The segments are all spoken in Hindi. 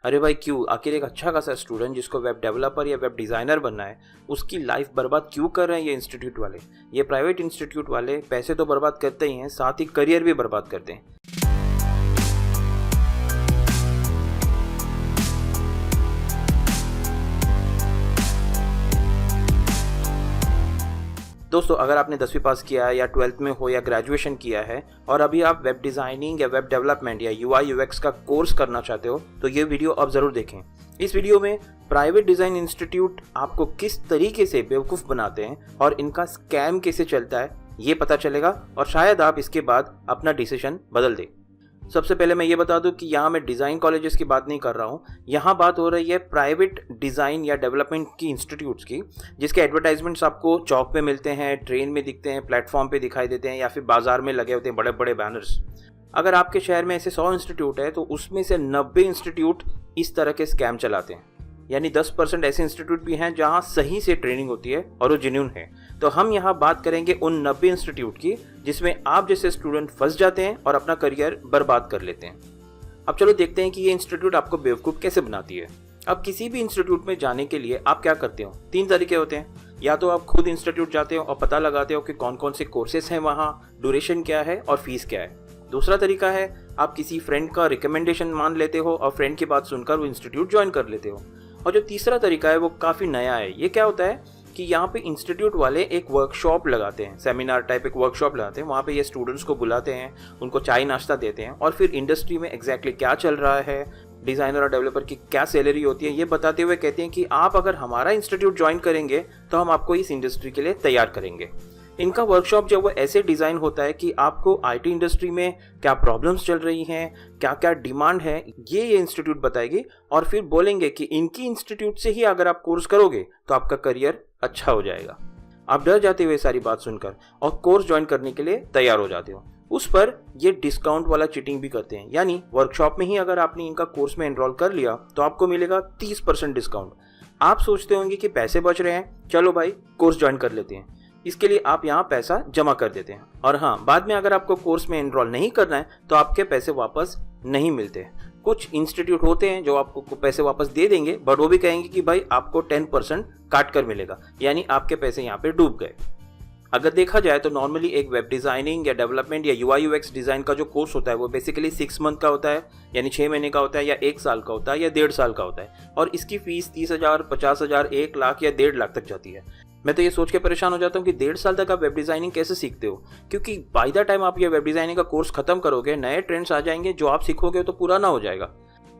अरे भाई क्यों? आखिर एक अच्छा खासा स्टूडेंट जिसको वेब डेवलपर या वेब डिज़ाइनर बनना है, उसकी लाइफ बर्बाद क्यों कर रहे हैं ये इंस्टीट्यूट वाले? ये प्राइवेट इंस्टीट्यूट वाले पैसे तो बर्बाद करते ही हैं, साथ ही करियर भी बर्बाद करते हैं। दोस्तों, अगर आपने 10वीं पास किया है या 12th में हो या ग्रेजुएशन किया है और अभी आप वेब डिज़ाइनिंग या वेब डेवलपमेंट या यूआई यूएक्स का कोर्स करना चाहते हो तो ये वीडियो आप ज़रूर देखें। इस वीडियो में प्राइवेट डिज़ाइन इंस्टीट्यूट आपको किस तरीके से बेवकूफ़ बनाते हैं और इनका स्कैम कैसे चलता है ये पता चलेगा और शायद आप इसके बाद अपना डिसीजन बदल दें। सबसे पहले मैं ये बता दूं कि यहाँ मैं डिज़ाइन कॉलेजेस की बात नहीं कर रहा हूँ। यहाँ बात हो रही है प्राइवेट डिज़ाइन या डेवलपमेंट की इंस्टीट्यूट्स की, जिसके एडवर्टाइजमेंट्स आपको चौक पे मिलते हैं, ट्रेन में दिखते हैं, प्लेटफॉर्म पे दिखाई देते हैं या फिर बाजार में लगे होते हैं बड़े बड़े बैनर्स। अगर आपके शहर में ऐसे 100 इंस्टीट्यूट है तो उसमें से 90 इंस्टीट्यूट इस तरह के स्कैम चलाते हैं। यानी 10% ऐसे इंस्टीट्यूट भी हैं जहां सही से ट्रेनिंग होती है और वो जेन्युइन है। तो हम यहां बात करेंगे उन 90 इंस्टीट्यूट की जिसमें आप जैसे स्टूडेंट फंस जाते हैं और अपना करियर बर्बाद कर लेते हैं। अब चलो देखते हैं कि ये इंस्टीट्यूट आपको बेवकूफ़ कैसे बनाती है। अब किसी भी इंस्टीट्यूट में जाने के लिए आप क्या करते हो? 3 तरीके होते हैं। या तो आप खुद इंस्टीट्यूट जाते हो और पता लगाते हो कि कौन कौन से कोर्सेस हैं वहाँ, ड्यूरेशन क्या है और फीस क्या है। दूसरा तरीका है आप किसी फ्रेंड का रिकमेंडेशन मान लेते हो और फ्रेंड की बात सुनकर वो इंस्टीट्यूट ज्वाइन कर लेते हो। और जो तीसरा तरीका है वो काफ़ी नया है। ये क्या होता है कि यहाँ पे इंस्टीट्यूट वाले एक वर्कशॉप लगाते हैं, सेमिनार टाइप एक वर्कशॉप लगाते हैं। वहाँ पे ये स्टूडेंट्स को बुलाते हैं, उनको चाय नाश्ता देते हैं और फिर इंडस्ट्री में एग्जैक्टली क्या चल रहा है, डिज़ाइनर और डेवलपर की क्या सैलरी होती है, ये बताते हुए कहते हैं कि आप अगर हमारा इंस्टीट्यूट ज्वाइन करेंगे तो हम आपको इस इंडस्ट्री के लिए तैयार करेंगे। इनका वर्कशॉप जो वो ऐसे डिज़ाइन होता है कि आपको आईटी इंडस्ट्री में क्या प्रॉब्लम्स चल रही हैं, क्या क्या डिमांड है, ये इंस्टीट्यूट बताएगी और फिर बोलेंगे कि इनकी इंस्टीट्यूट से ही अगर आप कोर्स करोगे तो आपका करियर अच्छा हो जाएगा। आप डर जाते हुए सारी बात सुनकर और कोर्स ज्वाइन करने के लिए तैयार हो जाते हो। उस पर ये डिस्काउंट वाला चीटिंग भी करते हैं। यानी वर्कशॉप में ही अगर आपने इनका कोर्स में एनरोल कर लिया तो आपको मिलेगा 30% डिस्काउंट। आप सोचते होंगे कि पैसे बच रहे हैं, चलो भाई कोर्स ज्वाइन कर लेते हैं। इसके लिए आप यहाँ पैसा जमा कर देते हैं और हाँ, बाद में अगर आपको कोर्स में एनरोल नहीं करना है तो आपके पैसे वापस नहीं मिलते। कुछ इंस्टीट्यूट होते हैं जो आपको पैसे वापस दे देंगे, बट वो भी कहेंगे कि भाई आपको 10% काट कर मिलेगा, यानी आपके पैसे यहाँ पे डूब गए। अगर देखा जाए तो नॉर्मली एक वेब डिज़ाइनिंग या डेवलपमेंट या यूआई यूएक्स डिज़ाइन का जो कोर्स होता है वो बेसिकली 6 मंथ का होता है, यानी 6 महीने का होता है, या 1 साल का होता है, या 1.5 साल का होता है। और इसकी फीस 30,000, 50,000, 1 लाख या 1.5 लाख तक जाती है। मैं तो ये सोच के परेशान हो जाता हूँ कि 1.5 साल तक आप वेब डिज़ाइनिंग कैसे सीखते हो, क्योंकि बाय द टाइम आप ये वेब डिज़ाइनिंग का कोर्स खत्म करोगे नए ट्रेंड्स आ जाएंगे, जो आप सीखोगे तो पुराना हो जाएगा।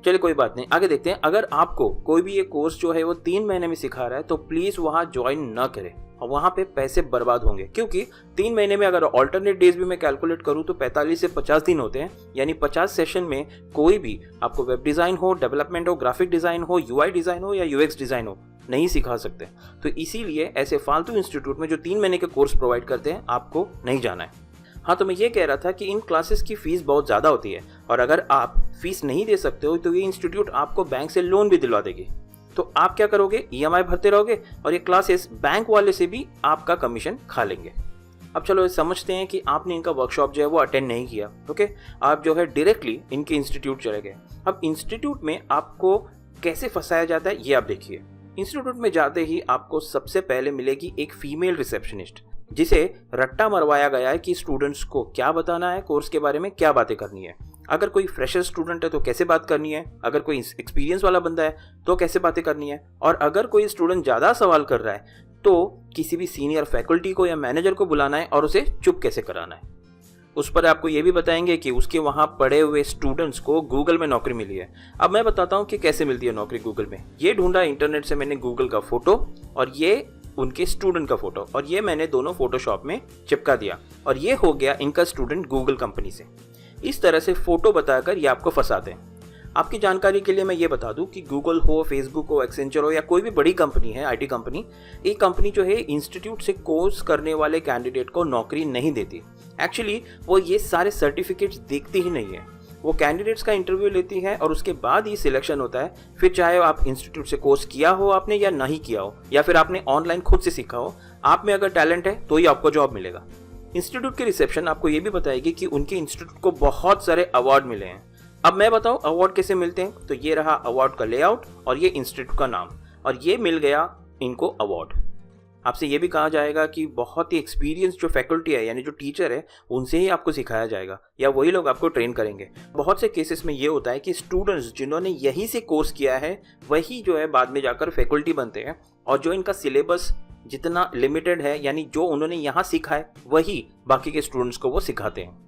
चलिए कोई बात नहीं, आगे देखते हैं। अगर आपको कोई भी ये कोर्स जो है वो 3 महीने में सिखा रहा है तो प्लीज़ वहाँ ज्वाइन ना करें और वहाँ पे पैसे बर्बाद होंगे, क्योंकि 3 महीने में अगर ऑल्टरनेट डेज भी मैं कैलकुलेट करूँ तो 45 से 50 दिन होते हैं। यानी 50 सेशन में कोई भी आपको वेब डिज़ाइन हो, डेवलपमेंट हो, ग्राफिक डिज़ाइन हो, यूआई डिज़ाइन हो या यूएक्स डिज़ाइन हो नहीं सिखा सकते। तो इसीलिए ऐसे फालतू इंस्टीट्यूट में जो 3 महीने के कोर्स प्रोवाइड करते हैं आपको नहीं जाना है। हाँ, तो मैं ये कह रहा था कि इन क्लासेस की फ़ीस बहुत ज़्यादा होती है और अगर आप फीस नहीं दे सकते हो तो ये इंस्टीट्यूट आपको बैंक से लोन भी दिलवा देगी। तो आप क्या करोगे? ईएमआई भरते रहोगे और ये क्लासेस बैंक वाले से भी आपका कमीशन खा लेंगे। अब चलो समझते हैं कि आपने इनका वर्कशॉप जो है वो अटेंड नहीं किया। ओके, आप जो है डायरेक्टली इनके इंस्टीट्यूट चले गए। अब इंस्टीट्यूट में आपको कैसे फंसाया जाता है ये आप देखिए। इंस्टीट्यूट में जाते ही आपको सबसे पहले मिलेगी एक फीमेल रिसेप्शनिस्ट, जिसे रट्टा मरवाया गया है कि स्टूडेंट्स को क्या बताना है, कोर्स के बारे में क्या बातें करनी है। अगर कोई फ्रेशर स्टूडेंट है तो कैसे बात करनी है, अगर कोई एक्सपीरियंस वाला बंदा है तो कैसे बातें करनी है, और अगर कोई स्टूडेंट ज़्यादा सवाल कर रहा है तो किसी भी सीनियर फैकल्टी को या मैनेजर को बुलाना है और उसे चुप कैसे कराना है। उस पर आपको ये भी बताएंगे कि उसके वहाँ पढ़े हुए स्टूडेंट्स को गूगल में नौकरी मिली है। अब मैं बताता हूँ कि कैसे मिलती है नौकरी गूगल में। ये ढूंढा इंटरनेट से मैंने गूगल का फ़ोटो और ये उनके स्टूडेंट का फ़ोटो, और ये मैंने दोनों फोटोशॉप में चिपका दिया और ये हो गया इनका स्टूडेंट गूगल कंपनी से। इस तरह से फ़ोटो बताकर ये आपको फंसाते हैं। आपकी जानकारी के लिए मैं ये बता दूं कि गूगल हो, फेसबुक हो, एक्सेंचर हो या कोई भी बड़ी कंपनी है, आईटी कंपनी, एक कंपनी जो है इंस्टीट्यूट से कोर्स करने वाले कैंडिडेट को नौकरी नहीं देती। एक्चुअली वो ये सारे सर्टिफिकेट्स देखती ही नहीं है। वो कैंडिडेट्स का इंटरव्यू लेती है और उसके बाद ही सिलेक्शन होता है। फिर चाहे आप इंस्टीट्यूट से कोर्स किया हो आपने या नहीं किया हो, या फिर आपने ऑनलाइन खुद से सीखा हो, आप में अगर टैलेंट है तो ही आपको जॉब मिलेगा। इंस्टीट्यूट की रिसेप्शन आपको ये भी बताएगी कि उनके इंस्टीट्यूट को बहुत सारे अवार्ड मिले हैं। अब मैं बताऊं अवार्ड कैसे मिलते हैं। तो ये रहा अवार्ड का लेआउट और ये इंस्टीट्यूट का नाम, और ये मिल गया इनको अवार्ड। आपसे ये भी कहा जाएगा कि बहुत ही एक्सपीरियंस जो फैकल्टी है यानी जो टीचर है उनसे ही आपको सिखाया जाएगा या वही लोग आपको ट्रेन करेंगे। बहुत से केसेस में ये होता है कि स्टूडेंट्स जिन्होंने यहीं से कोर्स किया है वही जो है बाद में जाकर फैकल्टी बनते हैं, और जो इनका सिलेबस जितना लिमिटेड है यानी जो उन्होंने यहाँ सीखा है वही बाकी के स्टूडेंट्स को वो सिखाते हैं।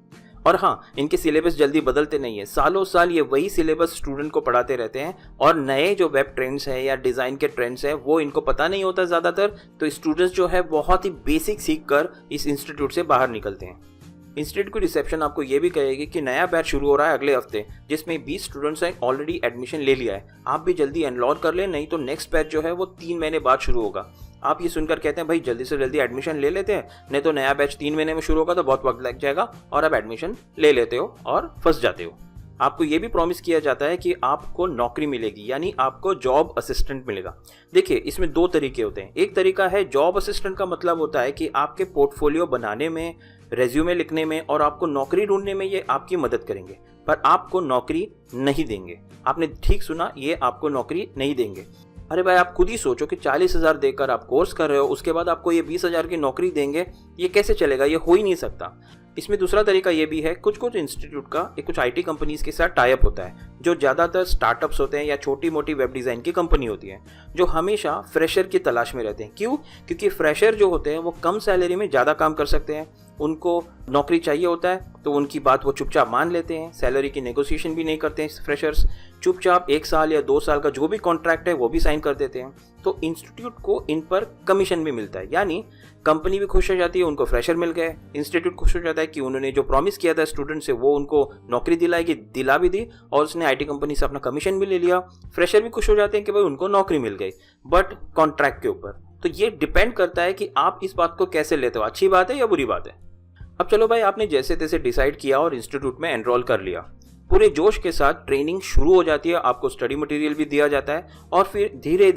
और हाँ, इनके सिलेबस जल्दी बदलते नहीं है, सालों साल ये वही सिलेबस स्टूडेंट को पढ़ाते रहते हैं, और नए जो वेब ट्रेंड्स हैं या डिज़ाइन के ट्रेंड्स हैं वो इनको पता नहीं होता ज़्यादातर। तो स्टूडेंट्स जो है बहुत ही बेसिक सीख कर इस इंस्टीट्यूट से बाहर निकलते हैं। इंस्टीट्यूट की रिसेप्शन आपको ये भी कहेगी कि नया बैच शुरू हो रहा है अगले हफ्ते, जिसमें 20 स्टूडेंट्स हैं ऑलरेडी एडमिशन ले लिया है, आप भी जल्दी एनरोल कर लें, नहीं तो नेक्स्ट बैच जो है वो 3 महीने बाद शुरू होगा। आप ये सुनकर कहते हैं भाई जल्दी से जल्दी एडमिशन ले लेते हैं, नहीं तो नया बैच 3 महीने में शुरू होगा तो बहुत वक्त लग जाएगा, और आप एडमिशन ले लेते हो और फंस जाते हो। आपको ये भी प्रॉमिस किया जाता है कि आपको नौकरी मिलेगी यानी आपको जॉब असिस्टेंट मिलेगा। देखिए इसमें 2 तरीके होते हैं। एक तरीका है जॉब असिस्टेंट का मतलब होता है कि आपके पोर्टफोलियो बनाने में, रेज्यूमे लिखने में और आपको नौकरी ढूंढने में ये आपकी मदद करेंगे, पर आपको नौकरी नहीं देंगे। आपने ठीक सुना, ये आपको नौकरी नहीं देंगे। अरे भाई आप खुद ही सोचो कि 40,000 देकर आप कोर्स कर रहे हो, उसके बाद आपको ये 20,000 की नौकरी देंगे, ये कैसे चलेगा, ये हो ही नहीं सकता। इसमें दूसरा तरीका ये भी है, कुछ इंस्टीट्यूट का कुछ आईटी कंपनीज के साथ टाई अप होता है, जो ज़्यादातर स्टार्टअप्स होते हैं या छोटी मोटी वेब डिज़ाइन की कंपनी होती है, जो हमेशा फ्रेशर की तलाश में रहते हैं। क्यों? क्योंकि फ्रेशर जो होते हैं वो कम सैलरी में ज़्यादा काम कर सकते हैं, उनको नौकरी चाहिए होता है तो उनकी बात वो चुपचाप मान लेते हैं, सैलरी की नेगोशिएशन भी नहीं करते हैं फ्रेशर्स, चुपचाप 1 साल या 2 साल का जो भी कॉन्ट्रैक्ट है वो भी साइन कर देते हैं। तो इंस्टीट्यूट को इन पर कमीशन भी मिलता है, यानी कंपनी भी खुश हो जाती है, उनको फ्रेशर मिल गए, इंस्टीट्यूट खुश हो जाता है कि उन्होंने जो प्रॉमिस किया था स्टूडेंट से वो उनको नौकरी दिलाएगी, दिला भी दी, और उसने आईटी कंपनी से अपना कमीशन भी ले लिया। फ्रेशर भी खुश हो जाते हैं कि भाई उनको नौकरी मिल गई, बट कॉन्ट्रैक्ट के ऊपर। तो ये डिपेंड करता है कि आप इस बात को कैसे लेते हो, अच्छी बात है या बुरी बात है। अब चलो भाई, आपने जैसे तैसे डिसाइड किया और इंस्टीट्यूट में एनरोल कर लिया, पूरे जोश के साथ ट्रेनिंग शुरू हो जाती है, आपको स्टडी मटेरियल भी दिया जाता है, और फिर धीरे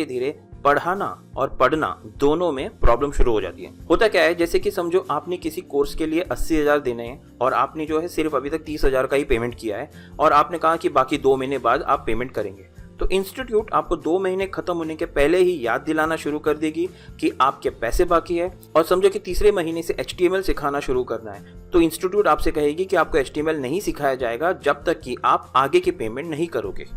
धीरे पढ़ाना और पढ़ना दोनों में प्रॉब्लम शुरू हो जाती है। होता क्या है, जैसे कि समझो आपने किसी कोर्स के लिए 80,000 देने हैं और आपने जो है सिर्फ अभी तक 30,000 का ही पेमेंट किया है, और आपने कहा कि बाकी 2 महीने बाद आप पेमेंट करेंगे। तो इंस्टीट्यूट आपको 2 महीने खत्म होने के पहले ही याद दिलाना शुरू कर देगी कि आपके पैसे बाकी है, और समझो कि तीसरे महीने से HTML सिखाना शुरू करना है, तो इंस्टीट्यूट आपसे कहेगी कि आपको HTML नहीं सिखाया जाएगा जब तक कि आप आगे की पेमेंट नहीं करोगे।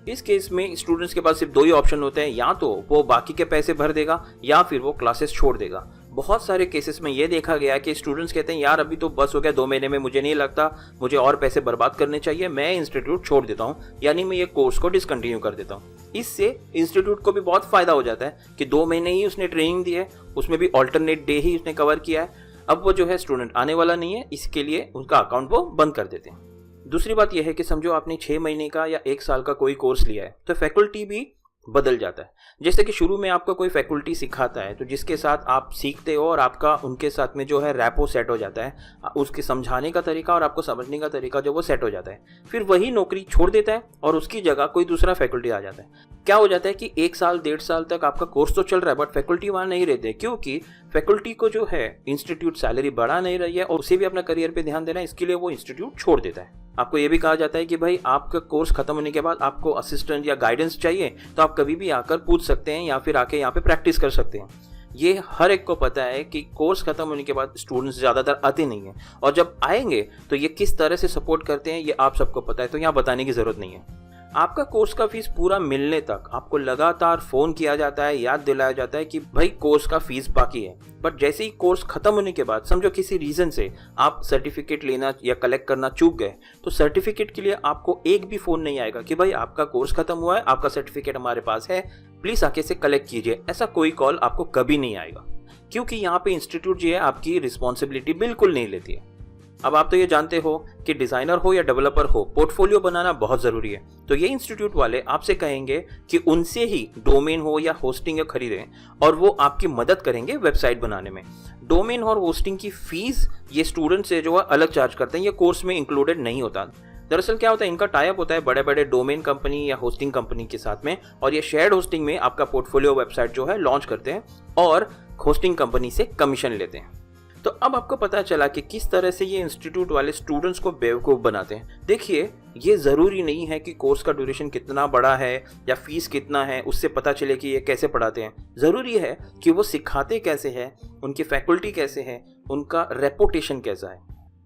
इस केस में स्टूडेंट्स के पास सिर्फ 2 ही ऑप्शन होते हैं, या तो वो बाकी के पैसे भर देगा या फिर वो क्लासेस छोड़ देगा। बहुत सारे केसेस में ये देखा गया कि स्टूडेंट्स कहते हैं यार अभी तो बस हो गया, 2 महीने में मुझे नहीं लगता मुझे और पैसे बर्बाद करने चाहिए, मैं इंस्टीट्यूट छोड़ देता हूँ, यानी मैं ये कोर्स को डिसकंटिन्यू कर देता हूँ। इससे इंस्टीट्यूट को भी बहुत फायदा हो जाता है कि 2 महीने ही उसने ट्रेनिंग दी है, उसमें भी ऑल्टरनेट डे ही उसने कवर किया है, अब वो जो है स्टूडेंट आने वाला नहीं है, इसके लिए उनका अकाउंट वो बंद कर देते हैं। दूसरी बात यह है कि समझो आपने 6 महीने का या 1 साल का कोई कोर्स लिया है, तो फैकल्टी भी बदल जाता है। जैसे कि शुरू में आपका कोई फैकल्टी सिखाता है तो जिसके साथ आप सीखते हो और आपका उनके साथ में जो है रैपो सेट हो जाता है, उसके समझाने का तरीका और आपको समझने का तरीका जो वो सेट हो जाता है, फिर वही नौकरी छोड़ देता है और उसकी जगह कोई दूसरा फैकल्टी आ जाता है। क्या हो जाता है कि 1 साल 1.5 साल तक आपका कोर्स तो चल रहा है बट फैकल्टी वहाँ नहीं रहते, क्योंकि फैकल्टी को जो है इंस्टीट्यूट सैलरी बढ़ा नहीं रही है और उसे भी अपना करियर पे ध्यान देना है, इसके लिए वो इंस्टीट्यूट छोड़ देता है। आपको ये भी कहा जाता है कि भाई आपका कोर्स खत्म होने के बाद आपको असिस्टेंट या गाइडेंस चाहिए तो आप कभी भी आकर पूछ सकते हैं या फिर आके यहाँ पे प्रैक्टिस कर सकते हैं। ये हर एक को पता है कि कोर्स खत्म होने के बाद स्टूडेंट्स ज़्यादातर आते नहीं हैं, और जब आएंगे तो ये किस तरह से सपोर्ट करते हैं ये आप सबको पता है, तो यहाँ बताने की ज़रूरत नहीं है। आपका कोर्स का फीस पूरा मिलने तक आपको लगातार फ़ोन किया जाता है, याद दिलाया जाता है कि भाई कोर्स का फीस बाकी है। बट जैसे ही कोर्स ख़त्म होने के बाद समझो किसी रीज़न से आप सर्टिफिकेट लेना या कलेक्ट करना चूक गए, तो सर्टिफिकेट के लिए आपको एक भी फ़ोन नहीं आएगा कि भाई आपका कोर्स ख़त्म हुआ है, आपका सर्टिफिकेट हमारे पास है, प्लीज़ आके से कलेक्ट कीजिए। ऐसा कोई कॉल आपको कभी नहीं आएगा, क्योंकि यहाँ पे इंस्टीट्यूट जो है आपकी रिस्पॉन्सिबिलिटी बिल्कुल नहीं लेती है। अब आप तो ये जानते हो कि डिज़ाइनर हो या डेवलपर हो, पोर्टफोलियो बनाना बहुत ज़रूरी है। तो ये इंस्टीट्यूट वाले आपसे कहेंगे कि उनसे ही डोमेन हो या होस्टिंग खरीदें और वो आपकी मदद करेंगे वेबसाइट बनाने में। डोमेन और होस्टिंग की फीस ये स्टूडेंट से जो है अलग चार्ज करते हैं, ये कोर्स में इंक्लूडेड नहीं होता। दरअसल क्या होता है, इनका टाई अप होता है बड़े बड़े डोमेन कंपनी या होस्टिंग कंपनी के साथ में, और ये शेयर्ड होस्टिंग में आपका पोर्टफोलियो वेबसाइट जो है लॉन्च करते हैं और होस्टिंग कंपनी से कमीशन लेते हैं। तो अब आपको पता चला कि किस तरह से ये इंस्टीट्यूट वाले स्टूडेंट्स को बेवकूफ़ बनाते हैं। देखिए, ये ज़रूरी नहीं है कि कोर्स का ड्यूरेशन कितना बड़ा है या फीस कितना है उससे पता चले कि ये कैसे पढ़ाते हैं। ज़रूरी है कि वो सिखाते कैसे हैं, उनकी फैकल्टी कैसे है, उनका रेपुटेशन कैसा है।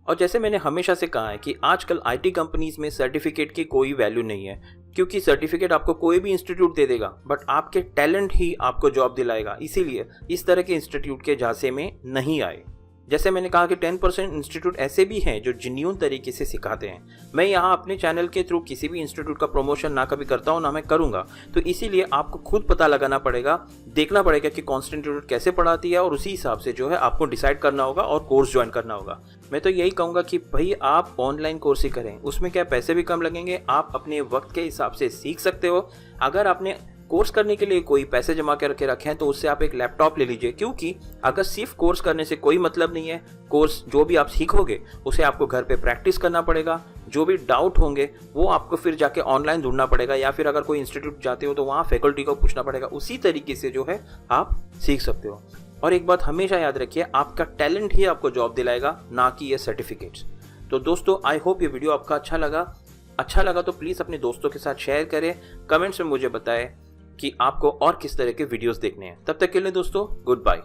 और जैसे मैंने हमेशा से कहा है कि आजकल आईटी कंपनीज़ में सर्टिफिकेट की कोई वैल्यू नहीं है, क्योंकि सर्टिफिकेट आपको कोई भी इंस्टीट्यूट दे देगा, बट आपके टैलेंट ही आपको जॉब दिलाएगा। इसीलिए इस तरह के इंस्टीट्यूट के झांसे में नहीं आए। जैसे मैंने कहा कि 10% इंस्टीट्यूट ऐसे भी हैं जो जेन्युइन तरीके से सिखाते हैं। मैं यहाँ अपने चैनल के थ्रू किसी भी इंस्टीट्यूट का प्रमोशन ना कभी करता हूँ ना मैं करूँगा, तो इसीलिए आपको खुद पता लगाना पड़ेगा, देखना पड़ेगा कि कौन सी इंस्टीट्यूट कैसे पढ़ाती है और उसी हिसाब से जो है आपको डिसाइड करना होगा और कोर्स ज्वाइन करना होगा। मैं तो यही कहूँगा कि भाई आप ऑनलाइन कोर्स ही करें, उसमें क्या पैसे भी कम लगेंगे, आप अपने वक्त के हिसाब से सीख सकते हो। अगर आपने कोर्स करने के लिए कोई पैसे जमा करके रखे हैं तो उससे आप एक लैपटॉप ले लीजिए, क्योंकि अगर सिर्फ कोर्स करने से कोई मतलब नहीं है। कोर्स जो भी आप सीखोगे उसे आपको घर पे प्रैक्टिस करना पड़ेगा, जो भी डाउट होंगे वो आपको फिर जाके ऑनलाइन ढूंढना पड़ेगा, या फिर अगर कोई इंस्टीट्यूट जाते हो तो वहाँ फैकल्टी को पूछना पड़ेगा। उसी तरीके से जो है आप सीख सकते हो। और एक बात हमेशा याद रखिए, आपका टैलेंट ही आपको जॉब दिलाएगा, ना कि ये सर्टिफिकेट्स। तो दोस्तों, आई होप ये वीडियो आपका अच्छा लगा तो प्लीज़ अपने दोस्तों के साथ शेयर करें, कमेंट्स में मुझे बताएं कि आपको और किस तरह के वीडियोस देखने हैं। तब तक के लिए दोस्तों, गुड बाय।